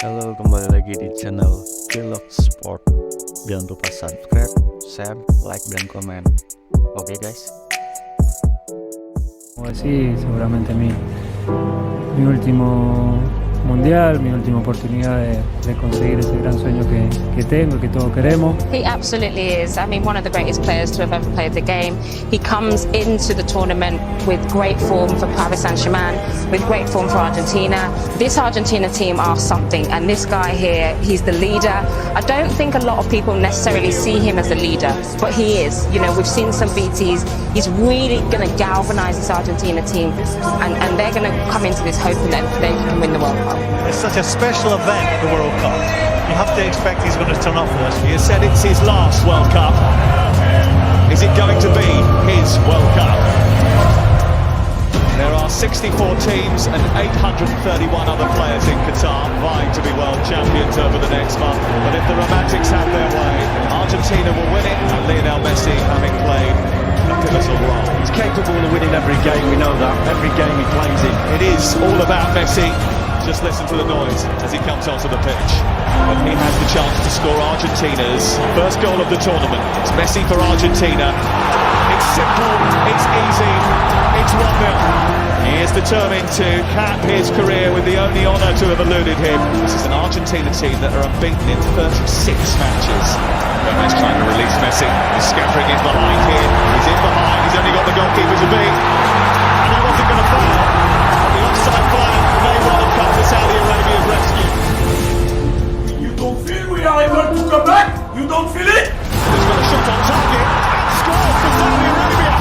Halo, kembali lagi di channel Vlog Sport. Jangan lupa subscribe, share, like, dan komen. Oke guys. Sí, seguramente mi último mundial, mi última oportunidad de conseguir ese gran sueño que tengo y que todos queremos. He absolutely is. I mean, one of the greatest players to have ever played the game. He comes into the tournament with great form for Paris Saint-Germain, with great form for Argentina. This Argentina team are something, and this guy here, he's the leader. I don't think a lot of people necessarily see him as a leader, but he is. You know, we've seen some VTs. He's really going to galvanise this Argentina team, and they're going to come into this hoping that they can win the World Cup. It's such a special event, the World Cup. You have to expect he's going to turn up for this. He has said it's his last World Cup. Is it going to be his World Cup? There are 64 teams and 831 other players in Qatar vying to be world champions over the next month. But if the Romantics have their way, Argentina will win it, and Lionel Messi, having played a pivotal role. He's capable of winning every game, we know that. Every game he plays in. It is all about Messi. Just listen to the noise as he comes onto the pitch. But he has the chance to score Argentina's first goal of the tournament. It's Messi for Argentina. It's simple, it's easy, it's 1-0. He is determined to cap his career with the only honour to have eluded him. This is an Argentina team that are unbeaten in 36 matches. Gomez trying to release Messi. He's scattering in behind here. He's in behind. He's only got the goalkeeper to beat. And he wasn't going to foul. The offside flag may well have come to Saudi Arabia's rescue. You don't feel we are able to come back? You don't feel it? He's got a shot on target and scores for Saudi Arabia.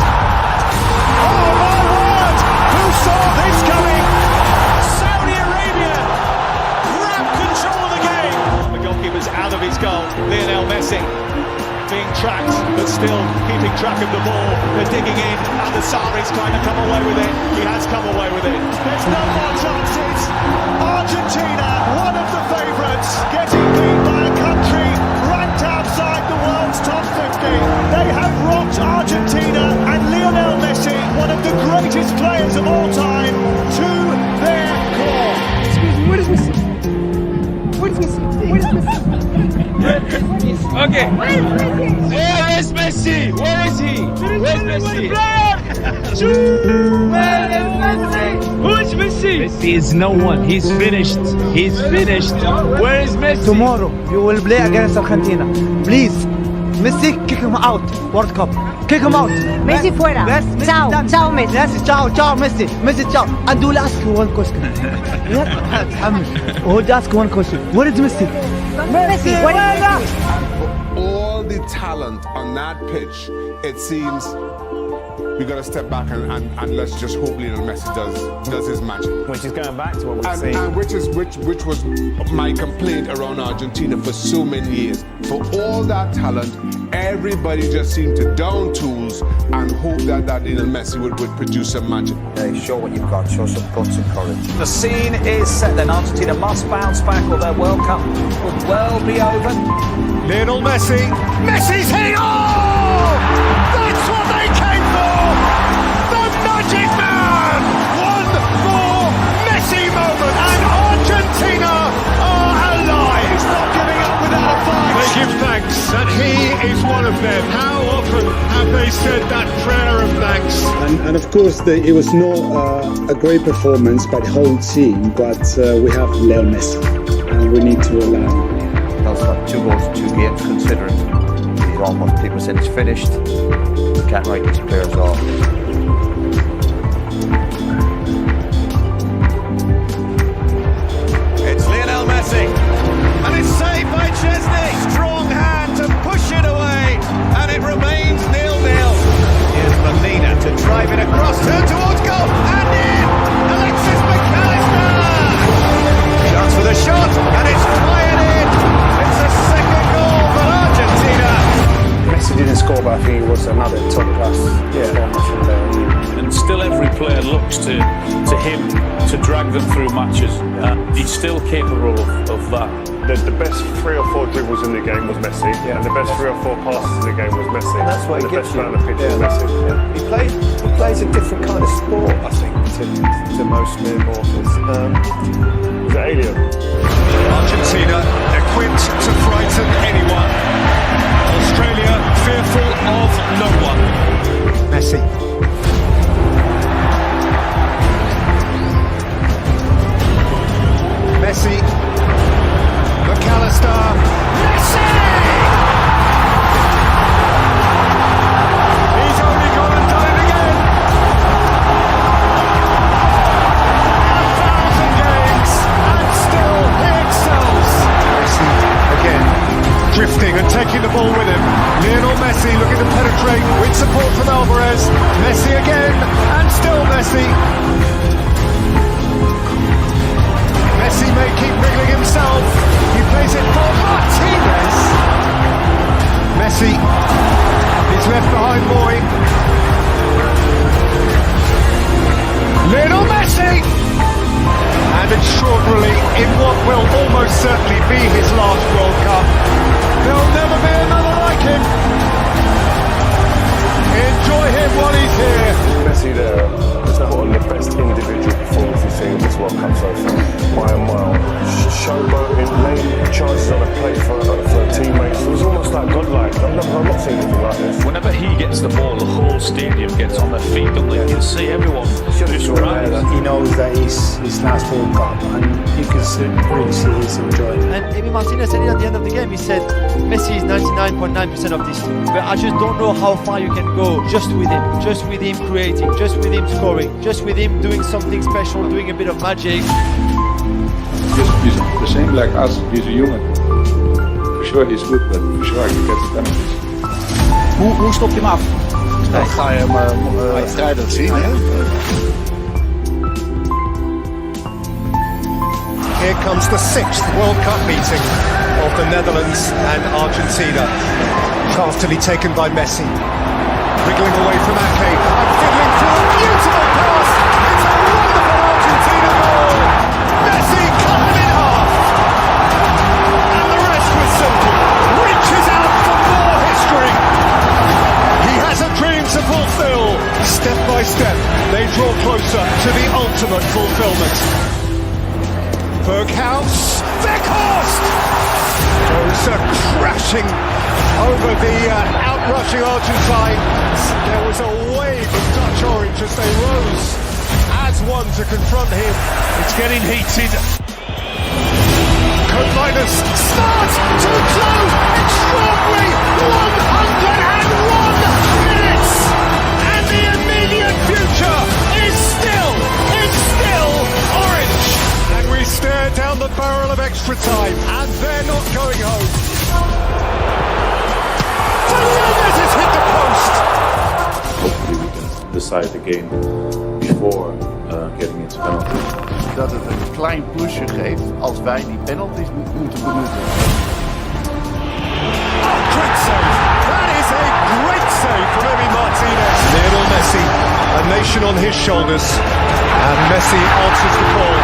Oh my word! Who saw this coming? Saudi Arabia grab control of the game. The goalkeeper's out of his goal. Lionel Messi being tracked, but still keeping track of the ball. They're digging in, and the Sari's trying to come away with it. He has come away with it. There's no more chances. Argentina, one of the favourites, getting beat by a country ranked outside the world's top 50. They have rocked Argentina and Lionel Messi, one of the greatest players of all time, to their core. Excuse me, where is Messi? Where is Messi? Where is Messi? Okay. Where is Messi? Where is Messi? Where is he? Where's Messi? Where is Messi? Who is Messi? Messi is no one. He's finished. He's finished. Where is Messi? Tomorrow you will play against Argentina. Please, Messi, kick him out. World Cup. Kick him out. Messi fuera. Ciao, ciao Messi. Yes, ciao, ciao, Messi. Messi, ciao. And will ask you one question. We'll ask one question. Where is Messi? Messi, where is Messi? All the talent on that pitch, it seems we got to step back and let's just hope Lionel Messi does his magic. Which is going back to what we've seen. And which was my complaint around Argentina for so many years. For all that talent, everybody just seemed to down tools and hope that Lionel Messi would produce some magic. Hey, show what you've got. Show some guts and courage. The scene is set then. Argentina must bounce back or their World Cup could well be over. Lionel Messi. Messi's hitting. Oh! That's what they came for! The Magic Man! One more Messi moment, and Argentina are alive! Not giving up without a fight. They give thanks, and he is one of them. How often have they said that prayer of thanks? And of course, it was not a great performance by the whole team, but we have Leo Messi, and we need to allow him. That's like 2 goals in 2 games, considering he's almost, people said he's finished. You can't write these players off. It's Lionel Messi, and it's saved by Chesney. Strong hand to push it away, and it remains 0-0. Here's Molina to drive it across, turn towards goal, and in! Alexis McAllister! Chance for the shot, and it's fired in! It's a second goal for Argentina! Messi didn't score, but I think it was another top-class performance from there. And still every player looks to him to drag them through matches. He's still capable of that. The best 3 or 4 dribbles in the game was Messi, and the best 3 or 4 passes in the game was Messi. And that's what and he the gives best you. man on the pitch was Messi. He plays a different kind of sport, I think, to most mere mortals. He's an alien. will almost certainly be his last World Cup. There'll never be another like him. Enjoy him while he's here. Messi there has put on the best individual performance we've seen in this World Cup so far, by a mile. Showboating, laying chances on a plate for teammates. It was almost like godlike. I've not seen anything like this. Whenever he gets the ball, the whole stadium gets on their feet, don't they? You can see everyone just rise. He knows that it's his last World Cup, and you can really see he's enjoying it. And Emi Martinez said it at the end of the game. He said Messi is 99.9% of this team, but I just don't know how far you can go just with him creating, just with him scoring, just with him doing something special, doing a bit of magic. He's the same like us. He's a human. For sure he's good, but for sure he gets the penalties. Hoe stopt je hem af? Dan ga je hem vrijdag zien. Here comes the 6th World Cup meeting of the Netherlands and Argentina. Craftily taken by Messi. Wriggling away from Ake. And fiddling through a beautiful pass. It's a wonderful Argentina goal. Messi cut them in half. And the rest was simple. Reaches out for more history. He has a dream to fulfill. Step by step, they draw closer to the ultimate fulfillment. Berghaus, Weghorst goes crashing over the outrushing Argentine. There was a wave of Dutch orange as they rose as one to confront him. It's getting heated. Koopmeiners starts too close. Extraordinary 101 minutes, and the immediate future is still orange. And we stare down the barrel of extra time, and they're not going home. Fernandez has hit the post. Hopefully we can decide the game before getting into penalties. Dat het een klein plusje geeft als wij die penalties moeten benutten. Great save. That is a great save from Emi Martinez. Lionel Messi, a nation on his shoulders, and Messi answers the call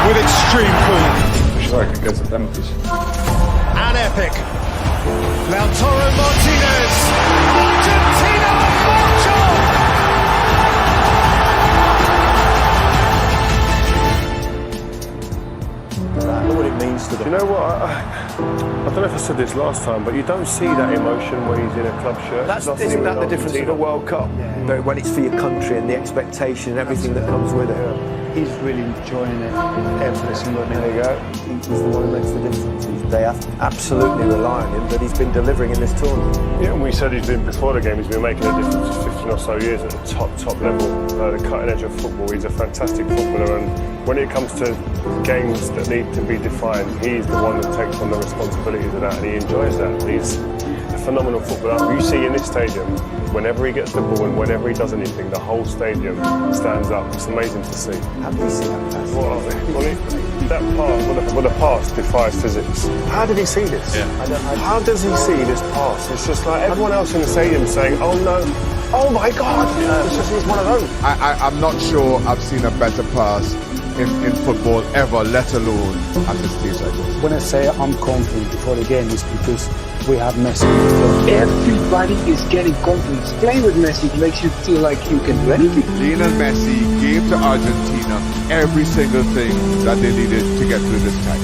with extreme cool. For sure he gets the penalties. And epic. Lautaro Martinez. Argentina march on. I know what it means to them. You know what? I don't know if I said this last time, but you don't see that emotion when he's in a club shirt. Isn't that the difference in the World Cup? But when it's for your country and the expectation and everything that comes with it. He's really enjoying it every single minute. There you go. He's the one who makes the difference. They absolutely rely on him, but he's been delivering in this tournament. Yeah, and we said before the game, he's been making a difference for 15 or so years at the top level, the cutting edge of football. He's a fantastic footballer, and when it comes to games that need to be defined, he's the one that takes on the responsibilities of that, and he enjoys that. He's a phenomenal footballer. You see in this stadium, whenever he gets the ball and whenever he does anything, the whole stadium stands up. It's amazing to see. Have you seen that pass? That the pass defies physics. How did he see this? Yeah. How does he see this pass? It's just like everyone else in the stadium saying, "Oh no, oh my God!" It's just he's one of those. I'm not sure I've seen a better pass in football ever, let alone at this stage like this. When I say I'm confident before the game, it's because we have Messi. Everybody is getting confidence. Playing with Messi makes you feel like you can do anything. Lionel Messi gave to Argentina every single thing that they needed to get through this time.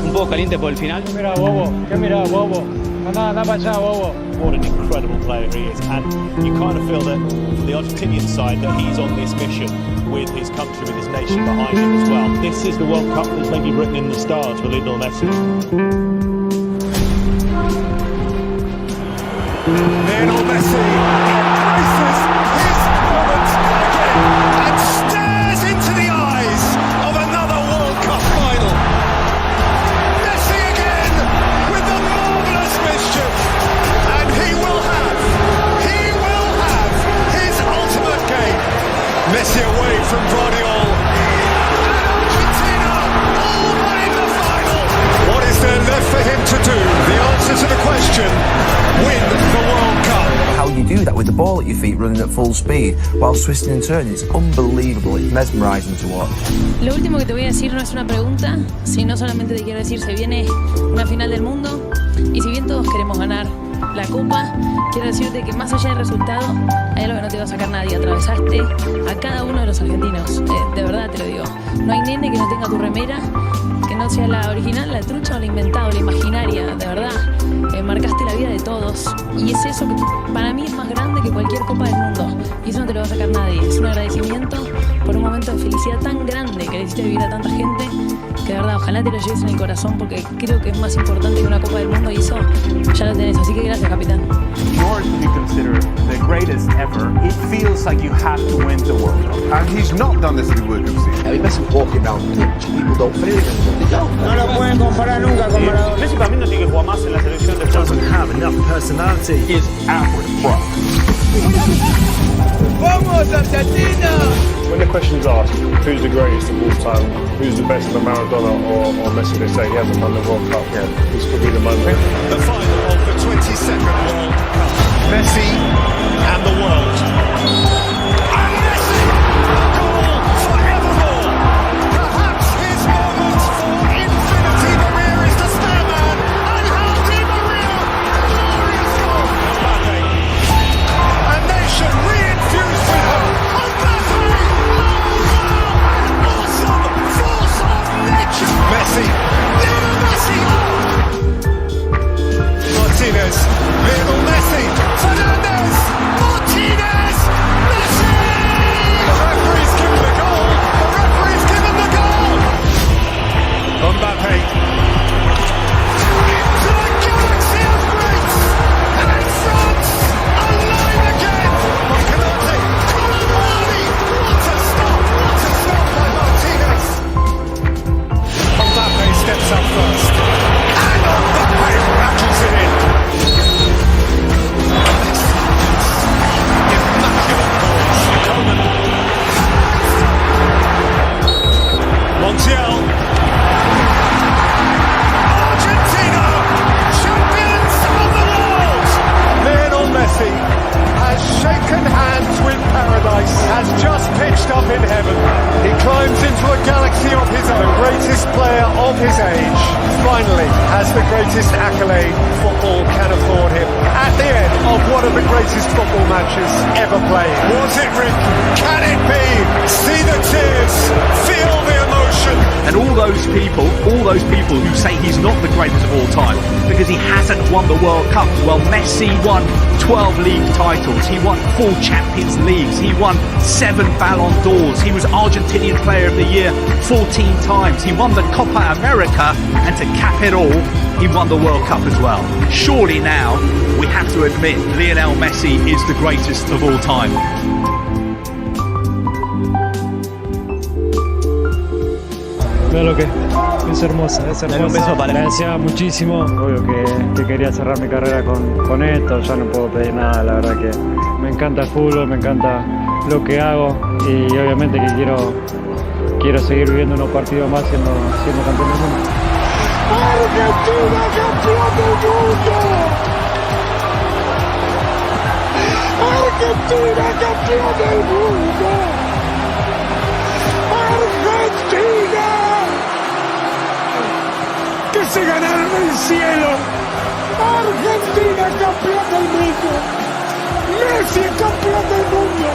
Un poco caliente por el final. Mira, bobo. ¿Qué mira, bobo? Anda para allá, bobo. What an incredible player he is, and you kind of feel that for the Argentinian side that he's on this mission with his country, with his nation behind him as well. This is the World Cup that's maybe written in the stars for Lionel Messi. Lionel Messi embraces his moment again and stares into the eyes of another World Cup final. Messi again with the marvellous mischief, and he will have his ultimate game. Messi away from Guardiola, and Argentina all but in the final. What is there left for him to do? The answer to the question: win the World Cup. your feet running at full speed while twisting and turning. It's unbelievable. It's mesmerising to watch. Lo último que te voy a decir no es una pregunta, sino solamente te quiero decir, se viene una final del mundo y si bien todos queremos ganar la copa, quiero decirte que más allá del resultado hay algo que no te va a sacar nadie. Atravesaste a cada uno de los argentinos, de verdad te lo digo. No hay nene que no tenga tu remera, que no sea la original, la trucha o la inventada o la imaginaria, de verdad. Marcaste la vida de todos y es eso que para mí es más grande que cualquier copa del mundo y eso no te lo va a sacar nadie. Es un agradecimiento por un momento de felicidad tan grande que le hiciste vivir a tanta gente, que de verdad ojalá te lo lleves en el corazón porque creo que es más importante que una copa del mundo y eso ya lo tenés, así que gracias, capitán. You're to be considered the greatest ever. It feels like you have to win the World Cup. And he's not done this in the World Cup season. I mean, Messi walking around the pitch, people don't feel it. No lo pueden comparar nunca con Maradona. Messi para mí no tiene que jugar más en la selección de Doesn't have enough personality. Is average, bro. Vamos Argentina! When the question's asked, who's the greatest of all time, who's the best of Maradona or Messi, they say he hasn't won the World Cup. Yeah, this could be the moment. The final of the 22nd World Cup. Messi and the world. And Messi, goal forevermore. Perhaps his moment for infinity. Maria is the snowman. And Hardy Maria, glorious goal. Mbappe. A nation re-infused with hope. Mbappe, awesome force of nature. Messi, Lionel Messi. Martinez, Lionel Messi, Fernandez, Martinez, Messi! The referee's given the goal, the referee's given the goal! Mbappe, into the galaxy of greats, and then France, alive again! Canate, Colomani, what a stop by Martinez! Mbappe steps up first, and Mbappe rattles it in! Montiel. Argentina, champions of the world. Lionel Messi has shaken hands with paradise, has just pitched up in heaven. He climbs into a galaxy of his own, greatest player of his age. Finally has the greatest accolade football can afford him. At the end of one of the greatest football matches ever played. Was it Rick? Can it be? See the tears, feel the emotion. And all those people who say he's not the greatest of all time because he hasn't won the World Cup. Well, Messi won 12 league titles. He won 4 Champions Leagues. He won 7 Ballon d'Ors. He was Argentinian Player of the Year 14 times. He won the Copa America, and to cap it all, he won the World Cup as well. Surely now we have to admit Lionel Messi is the greatest of all time. Lo que es hermosa, le deseaba muchísimo, obvio que quería cerrar mi carrera con esto, ya no puedo pedir nada, la verdad que me encanta el fútbol, me encanta lo que hago y obviamente que quiero seguir viviendo unos partidos más siendo campeón del mundo. Argentina, campeón del mundo. Argentina, campeón del mundo. Argentina. Que se ganaron el cielo. Argentina campeón del mundo. Messi campeón del mundo.